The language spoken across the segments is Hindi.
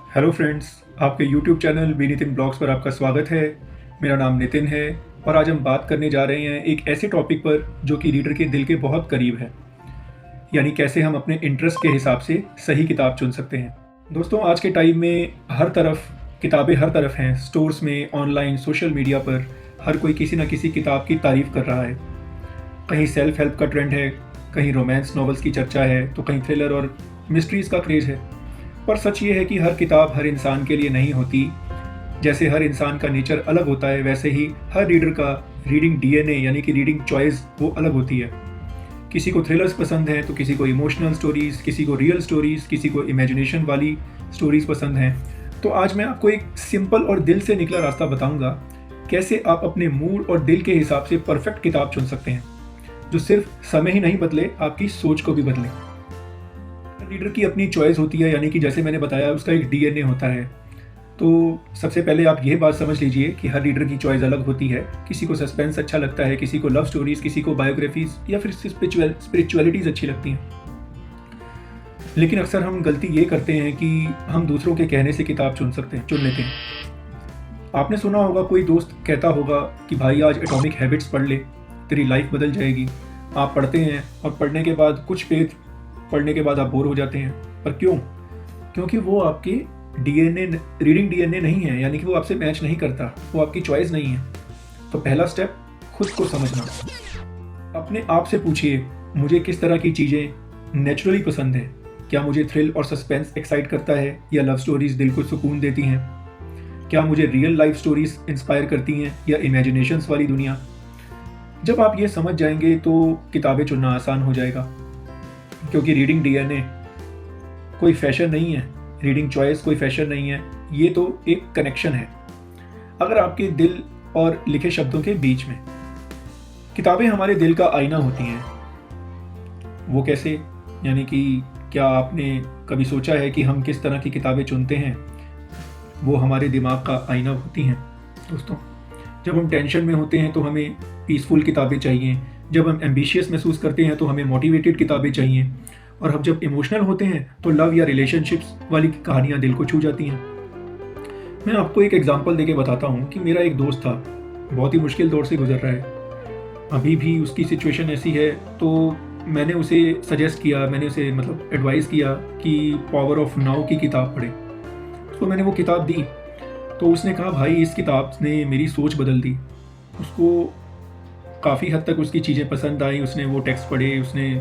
हेलो फ्रेंड्स, आपके YouTube channel B Nitin blogs पर आपका स्वागत है। मेरा नाम नितिन है और आज हम बात करने जा रहे हैं एक ऐसे टॉपिक पर जो कि रीडर के दिल के बहुत करीब है, यानी कैसे हम अपने इंटरेस्ट के हिसाब से सही किताब चुन सकते हैं। दोस्तों, आज के टाइम में हर तरफ किताबें हर तरफ हैं, स्टोर्स में, ऑनलाइन, सोशल मीडिया पर हर कोई किसी न किसी किताब की तारीफ़ कर रहा है। कहीं सेल्फ हेल्प का ट्रेंड है, कहीं रोमांस नॉवेल्स की चर्चा है, तो कहीं थ्रिलर और मिस्ट्रीज़ का क्रेज़ है। पर सच ये है कि हर किताब हर इंसान के लिए नहीं होती। जैसे हर इंसान का नेचर अलग होता है, वैसे ही हर रीडर का रीडिंग डीएनए यानी कि रीडिंग चॉइस वो अलग होती है। किसी को थ्रिलर्स पसंद हैं, तो किसी को इमोशनल स्टोरीज़, किसी को रियल स्टोरीज़, किसी को इमेजिनेशन वाली स्टोरीज़ पसंद हैं। तो आज मैं आपको एक सिंपल और दिल से निकला रास्ता बताऊंगा, कैसे आप अपने मूड और दिल के हिसाब से परफेक्ट किताब चुन सकते हैं, जो सिर्फ समय ही नहीं बदले, आपकी सोच को भी बदले। रीडर की अपनी चॉइस होती है, यानी कि जैसे मैंने बताया उसका एक डीएनए होता है। तो सबसे पहले आप ये बात समझ लीजिए कि हर रीडर की चॉइस अलग होती है। किसी को सस्पेंस अच्छा लगता है, किसी को लव स्टोरीज, किसी को बायोग्राफीज या फिर स्पिरिचुअलिटीज अच्छी लगती हैं। लेकिन अक्सर हम गलती ये करते हैं कि हम दूसरों के कहने से किताब चुन लेते हैं। आपने सुना होगा, कोई दोस्त कहता होगा कि भाई आज एटॉमिक हैबिट्स पढ़ ले, तेरी लाइफ बदल जाएगी। आप पढ़ते हैं और पढ़ने के बाद कुछ पेज पढ़ने के बाद आप बोर हो जाते हैं। पर क्यों? क्योंकि वो आपके डीएनए रीडिंग डीएनए नहीं है, यानी कि वो आपसे मैच नहीं करता, वो आपकी चॉइस नहीं है। तो पहला स्टेप, खुद को समझना। अपने आप से पूछिए, मुझे किस तरह की चीज़ें नेचुरली पसंद है। क्या मुझे थ्रिल और सस्पेंस एक्साइट करता है, या लव स्टोरीज दिल को सुकून देती हैं? क्या मुझे रियल लाइफ स्टोरीज इंस्पायर करती हैं, या इमेजिनेशंस वाली दुनिया? जब आप ये समझ जाएंगे तो किताबें चुनना आसान हो जाएगा। क्योंकि रीडिंग डीएनए कोई फैशन नहीं है, रीडिंग चॉइस कोई फैशन नहीं है, ये तो एक कनेक्शन है। अगर आपके दिल और लिखे शब्दों के बीच में, किताबें हमारे दिल का आईना होती हैं। वो कैसे? यानी कि क्या आपने कभी सोचा है कि हम किस तरह की किताबें चुनते हैं? वो हमारे दिमाग का आईना होती हैं। दोस्तों, जब हम टेंशन में होते हैं तो हमें पीसफुल किताबें चाहिए। जब हम एम्बिशियस महसूस करते हैं तो हमें मोटिवेटेड किताबें चाहिए। और हम जब इमोशनल होते हैं तो लव या रिलेशनशिप्स वाली कहानियाँ दिल को छू जाती हैं। मैं आपको एक एग्जांपल देके बताता हूँ कि मेरा एक दोस्त था, बहुत ही मुश्किल दौर से गुजर रहा है। अभी भी उसकी सिचुएशन ऐसी है, तो मैंने उसे सजेस्ट किया, मैंने उसे एडवाइस किया कि पावर ऑफ नाउ की किताब पढ़े। उसको मैंने वो किताब दी, तो उसने कहा भाई इस किताब ने मेरी सोच बदल दी। उसको काफ़ी हद तक उसकी चीज़ें पसंद आई। उसने वो टेक्स्ट पढ़े, उसने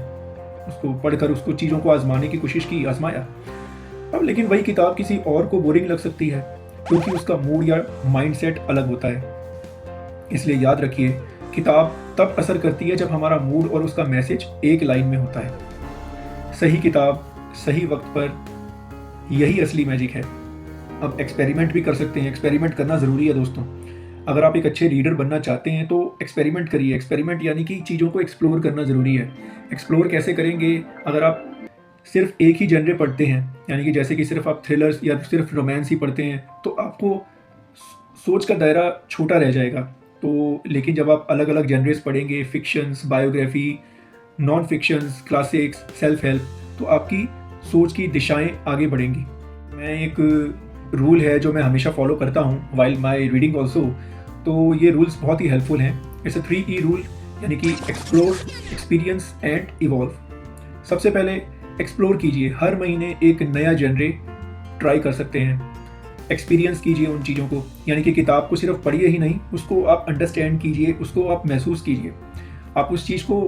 उसको पढ़कर उसको चीज़ों को आजमाने की कोशिश की, आजमाया। अब लेकिन वही किताब किसी और को बोरिंग लग सकती है, क्योंकि उसका मूड या माइंडसेट अलग होता है। इसलिए याद रखिए, किताब तब असर करती है जब हमारा मूड और उसका मैसेज एक लाइन में होता है। सही किताब सही वक्त पर, यही असली मैजिक है। अब एक्सपेरिमेंट भी कर सकते हैं। एक्सपेरिमेंट करना ज़रूरी है दोस्तों। अगर आप एक अच्छे रीडर बनना चाहते हैं तो एक्सपेरिमेंट करिए। एक्सपेरिमेंट यानी कि चीज़ों को एक्सप्लोर करना ज़रूरी है। एक्सप्लोर कैसे करेंगे? अगर आप सिर्फ एक ही जनरे पढ़ते हैं, यानी कि जैसे कि सिर्फ आप थ्रिलर्स या सिर्फ रोमांस ही पढ़ते हैं, तो आपको सोच का दायरा छोटा रह जाएगा। तो लेकिन जब आप अलग अलग जनरेस पढ़ेंगे, fictions, biography, non fictions, classics, self help, तो आपकी सोच की दिशाएं आगे बढ़ेंगी। मैं एक रूल है जो मैं हमेशा फॉलो करता हूँ वाइल माई रीडिंग ऑल्सो, तो ये रूल्स बहुत ही हेल्पफुल हैं। इट्स अ 3E रूल, यानी कि एक्सप्लोर, एक्सपीरियंस एंड इवॉल्व। सबसे पहले एक्सप्लोर कीजिए। हर महीने एक नया जनरे ट्राई कर सकते हैं। एक्सपीरियंस कीजिए उन चीज़ों को, यानी कि किताब को सिर्फ पढ़िए ही नहीं, उसको आप अंडरस्टैंड कीजिए, उसको आप महसूस कीजिए। आप उस चीज़ को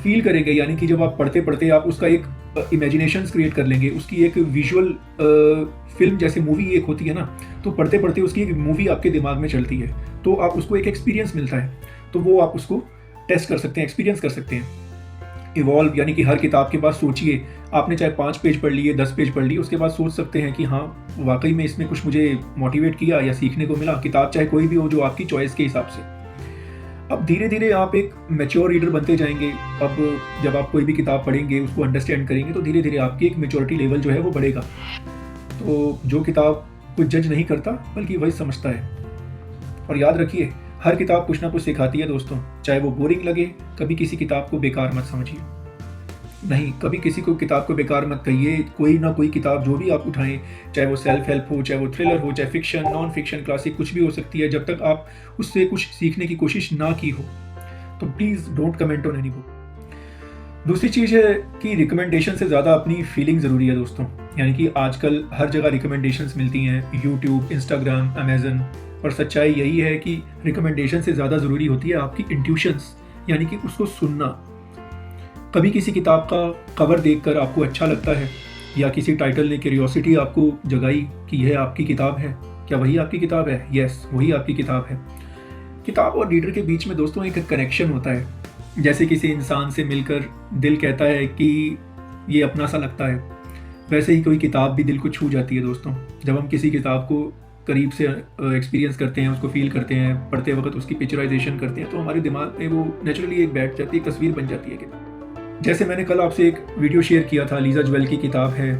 फील करेंगे, यानी कि जब आप पढ़ते पढ़ते आप उसका एक इमेजिनेशंस क्रिएट कर लेंगे, उसकी एक विजुअल फिल्म जैसे मूवी एक होती है ना, तो पढ़ते पढ़ते उसकी एक मूवी आपके दिमाग में चलती है, तो आप उसको एक एक्सपीरियंस मिलता है, तो वो आप उसको टेस्ट कर सकते हैं, एक्सपीरियंस कर सकते हैं। इवॉल्व यानी कि हर किताब के बाद सोचिए। आपने चाहे 5 पेज पढ़ लिए, 10 पेज पढ़ लिए, उसके बाद सोच सकते हैं कि हाँ वाकई में इसमें कुछ मुझे मोटिवेट किया या सीखने को मिला। किताब चाहे कोई भी हो, जो आपकी चॉइस के हिसाब से। अब धीरे धीरे आप एक मैच्योर रीडर बनते जाएंगे। अब जब आप कोई भी किताब पढ़ेंगे, उसको अंडरस्टैंड करेंगे, तो धीरे धीरे आपकी एक मैच्योरिटी लेवल जो है वो बढ़ेगा। तो जो किताब कोई जज नहीं करता, बल्कि वही समझता है। और याद रखिए, हर किताब कुछ ना कुछ सिखाती है दोस्तों, चाहे वो बोरिंग लगे। कभी किसी किताब को बेकार मत समझिए। नहीं, कभी किसी को किताब को बेकार मत कहिए। कोई ना कोई किताब जो भी आप उठाएं, चाहे वो सेल्फ हेल्प हो, चाहे वो थ्रिलर हो, चाहे फिक्शन, नॉन फिक्शन, क्लासिक, कुछ भी हो सकती है, जब तक आप उससे कुछ सीखने की कोशिश ना की हो तो please don't comment on any book. दूसरी चीज़ है कि रिकमेंडेशन से ज़्यादा अपनी फीलिंग ज़रूरी है दोस्तों। यानी कि आजकल हर जगह रिकमेंडेशंस मिलती हैं, यूट्यूब, इंस्टाग्राम, अमेज़न, और सच्चाई यही है कि रिकमेंडेशन से ज़्यादा ज़रूरी होती है आपकी इंट्यूशंस, यानी कि उसको सुनना। कभी किसी किताब का कवर देखकर आपको अच्छा लगता है, या किसी टाइटल ने क्यूरियोसिटी आपको जगाई कि यह आपकी किताब है, क्या वही आपकी किताब है? यस, वही आपकी किताब है। किताब और रीडर के बीच में दोस्तों एक कनेक्शन होता है। जैसे किसी इंसान से मिलकर दिल कहता है कि ये अपना सा लगता है, वैसे ही कोई किताब भी दिल को छू जाती है दोस्तों। जब हम किसी किताब को करीब से एक्सपीरियंस करते हैं, उसको फील करते हैं, पढ़ते वक्त उसकी पिक्चराइजेशन करते हैं, तो हमारे दिमाग में वो नेचुरली एक बैठ जाती है, एक तस्वीर बन जाती है किताब। जैसे मैंने कल आपसे एक वीडियो शेयर किया था, लीजा ज्वेल की किताब है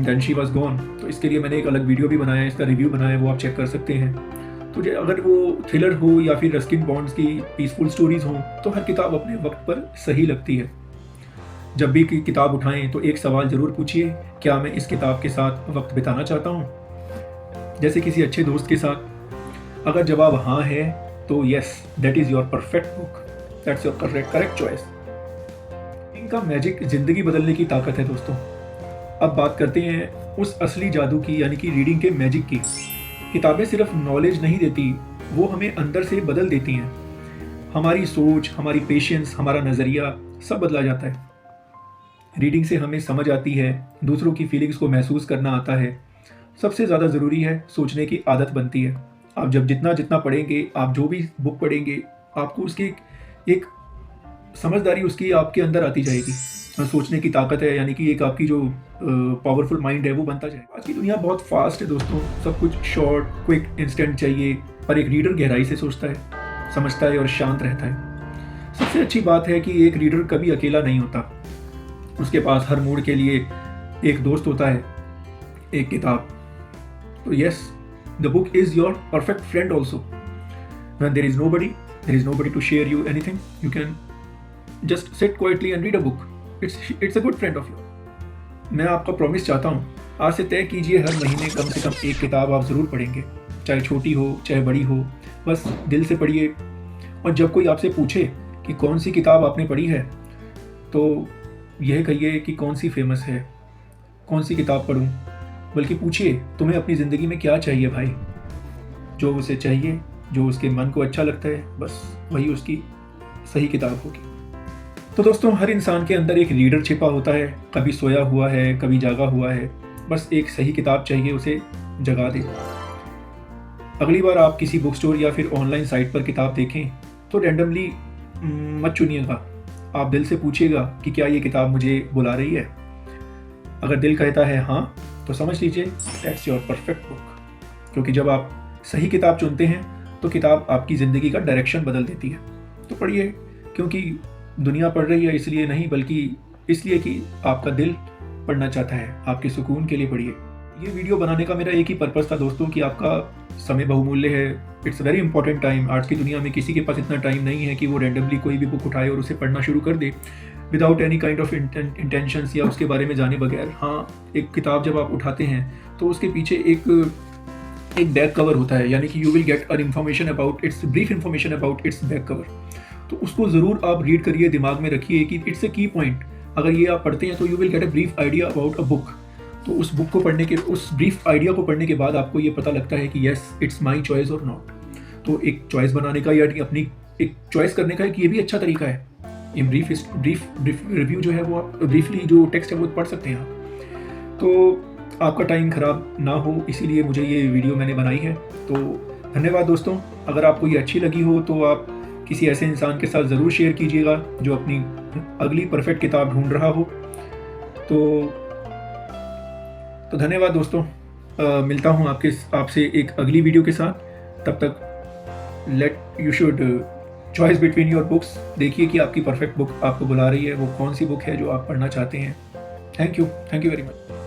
देन शी वॉज गॉन, तो इसके लिए मैंने एक अलग वीडियो भी बनाया है, इसका रिव्यू बनाया है, वो आप चेक कर सकते हैं। तो अगर वो थ्रिलर हो या फिर रस्किन बॉन्ड्स की पीसफुल स्टोरीज हों, तो हर किताब अपने वक्त पर सही लगती है। जब भी किताब उठाएं तो एक सवाल ज़रूर पूछिए, क्या मैं इस किताब के साथ वक्त बिताना चाहता हूँ, जैसे किसी अच्छे दोस्त के साथ। अगर जवाब हाँ है तो yes, that is your perfect book, that's your correct choice. इनका मैजिक ज़िंदगी बदलने की ताकत है दोस्तों। अब बात करते हैं उस असली जादू की, यानी कि रीडिंग के मैजिक की। किताबें सिर्फ नॉलेज नहीं देती, वो हमें अंदर से बदल देती हैं। हमारी सोच, हमारी पेशेंस, हमारा नज़रिया सब बदला जाता है। रीडिंग से हमें समझ आती है, दूसरों की फीलिंग्स को महसूस करना आता है। सबसे ज़्यादा ज़रूरी है, सोचने की आदत बनती है। आप जब जितना पढ़ेंगे, आप जो भी बुक पढ़ेंगे, आपको उसकी एक समझदारी उसकी आपके अंदर आती जाएगी। सोचने की ताकत है, यानी कि एक आपकी जो पावरफुल माइंड है वो बनता जाएगा। आज की दुनिया बहुत फास्ट है दोस्तों, सब कुछ शॉर्ट, क्विक, इंस्टेंट चाहिए, पर एक रीडर गहराई से सोचता है, समझता है और शांत रहता है। सबसे अच्छी बात है कि एक रीडर कभी अकेला नहीं होता, उसके पास हर मूड के लिए एक दोस्त होता है, एक किताब। तो yes, the book is your perfect friend also. When there is nobody to share you anything, you can just sit quietly and read a book. It's a good friend of you. मैं आपका प्रॉमिस चाहता हूँ, आज से तय कीजिए हर महीने कम से कम एक किताब आप ज़रूर पढ़ेंगे, चाहे छोटी हो चाहे बड़ी हो, बस दिल से पढ़िए। और जब कोई आपसे पूछे कि कौन सी किताब आपने पढ़ी है, तो यह कहिए कि कौन सी फेमस है, कौन सी किताब पढ़ूं, बल्कि पूछिए तुम्हें अपनी ज़िंदगी में क्या चाहिए भाई। जो उसे चाहिए, जो उसके मन को अच्छा लगता है, बस वही उसकी सही किताब होगी। तो दोस्तों, हर इंसान के अंदर एक रीडर छिपा होता है, कभी सोया हुआ है, कभी जागा हुआ है, बस एक सही किताब चाहिए उसे जगा दे। अगली बार आप किसी बुक स्टोर या फिर ऑनलाइन साइट पर किताब देखें तो रैंडमली मत चुनिएगा, आप दिल से पूछिएगा कि क्या ये किताब मुझे बुला रही है। अगर दिल कहता है हाँ, तो समझ लीजिए दैट्स योर परफेक्ट बुक। क्योंकि जब आप सही किताब चुनते हैं तो किताब आपकी ज़िंदगी का डायरेक्शन बदल देती है। तो पढ़िए, क्योंकि दुनिया पढ़ रही है इसलिए नहीं, बल्कि इसलिए कि आपका दिल पढ़ना चाहता है, आपके सुकून के लिए पढ़िए। ये वीडियो बनाने का मेरा एक ही पर्पज़ था दोस्तों कि आपका समय बहुमूल्य है, इट्स वेरी इंपॉर्टेंट टाइम। आज की दुनिया में किसी के पास इतना टाइम नहीं है कि वो रैंडमली कोई भी बुक उठाए और उसे पढ़ना शुरू कर दे without any kind of intentions या उसके बारे में जाने बगैर। हाँ, एक किताब जब आप उठाते हैं तो उसके पीछे एक बैक कवर होता है, यानी कि you will get a information about it's brief information about it's back cover. तो उसको ज़रूर आप रीड करिए, दिमाग में रखिए कि इट्स ए की पॉइंट। अगर ये आप पढ़ते हैं तो you will get a brief idea about a book. तो उस बुक को पढ़ने के, उस ब्रीफ आइडिया को पढ़ने के बाद आपको ये पता लगता है कि येस इट्स माई चॉइस और नॉट। तो एक चॉइस बनाने का या अपनी एक चॉइस करने का एक ये भी अच्छा तरीका है। ये ब्रीफ रिव्यू जो है वो आप ब्रीफली जो टेक्स्ट है वो पढ़ सकते हैं आप। तो आपका टाइम ख़राब ना हो, इसीलिए मुझे ये वीडियो मैंने बनाई है। तो धन्यवाद दोस्तों। अगर आपको ये अच्छी लगी हो तो आप किसी ऐसे इंसान के साथ ज़रूर शेयर कीजिएगा जो अपनी अगली परफेक्ट किताब ढूंढ रहा हो। तो धन्यवाद दोस्तों। मिलता हूँ आपसे एक अगली वीडियो के साथ। तब तक you should choice between your books. देखिए कि आपकी परफेक्ट बुक आपको बुला रही है, वो कौन सी बुक है जो आप पढ़ना चाहते हैं। Thank you very much.